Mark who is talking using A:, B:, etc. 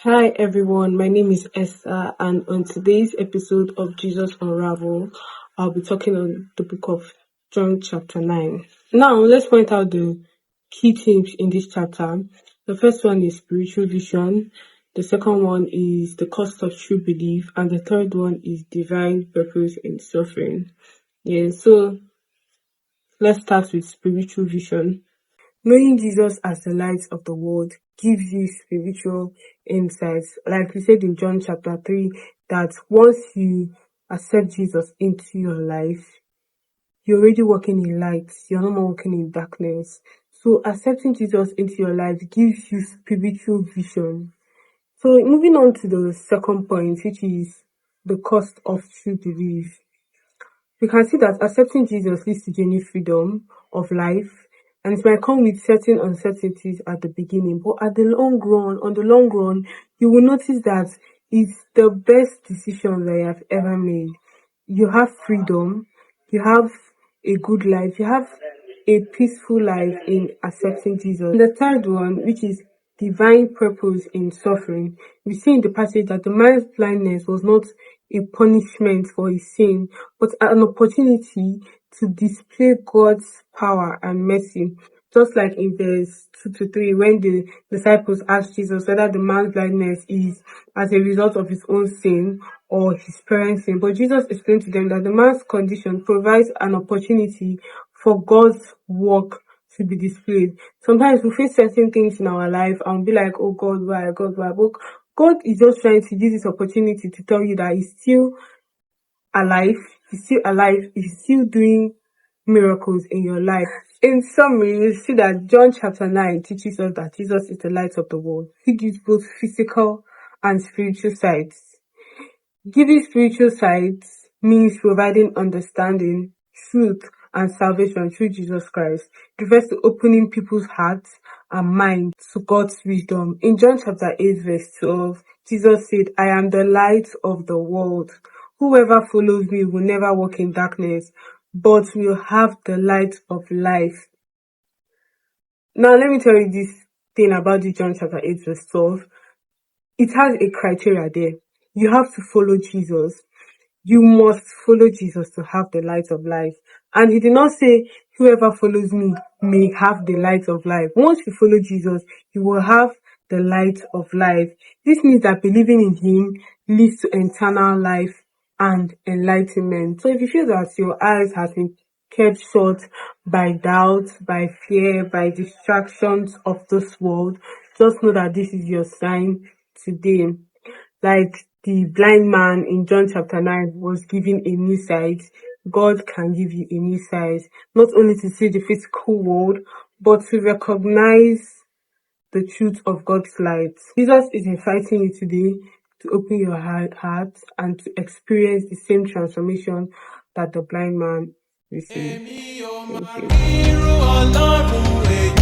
A: Hi everyone, my name is Esther, and on today's episode of Jesus Unravel, I'll be talking on the book of John chapter 9. Now, let's point out the key themes in this chapter. The first one is spiritual vision, the second one is the cost of true belief, and the third one is divine purpose in suffering. So let's start with spiritual vision. Knowing Jesus as the light of the world gives you spiritual insights. Like we said in John chapter 3, that once you accept Jesus into your life, you're already walking in light. You're no more walking in darkness. So accepting Jesus into your life gives you spiritual vision. So moving on to the second point, which is the cost of true belief. We can see that accepting Jesus leads to genuine freedom of life, and it might come with certain uncertainties at the beginning, but on the long run, you will notice that it's the best decision that you have ever made. You have freedom, you have a good life, you have a peaceful life in accepting Jesus. And the third one, which is divine purpose in suffering, we see in the passage that the man's blindness was not a punishment for his sin, but an opportunity to display God's power and mercy. Just like in verse 2 to 3, when the disciples asked Jesus whether the man's blindness is as a result of his own sin or his parents' sin. But Jesus explained to them that the man's condition provides an opportunity for God's work to be displayed. Sometimes we face certain things in our life and be like, oh God, why? God, why? But God is just trying to use this opportunity to tell you that He's still alive, He's still doing miracles in your life. In summary, you see that John chapter 9 teaches us that Jesus is the light of the world. He gives both physical and spiritual sides. Giving spiritual sides means providing understanding, truth, and salvation through Jesus Christ. It refers to opening people's hearts and minds to God's wisdom. In John chapter 8 verse 12, Jesus said, I am the light of the world. Whoever follows me will never walk in darkness, but will have the light of life. Now let me tell you this thing about the John chapter 8 verse 12. It has a criteria there. You have to follow Jesus. You must follow Jesus to have the light of life. And he did not say, whoever follows me may have the light of life. Once you follow Jesus, you will have the light of life. This means that believing in him leads to eternal life and enlightenment. So if you feel that your eyes have been kept short by doubt, by fear, by distractions of this world, just know that this is your sign today. Like the blind man in John chapter 9 was given a new sight, God can give you a new sight, not only to see the physical world, but to recognize the truth of God's light. Jesus is inviting you today to open your heart and to experience the same transformation that the blind man received. Thank you.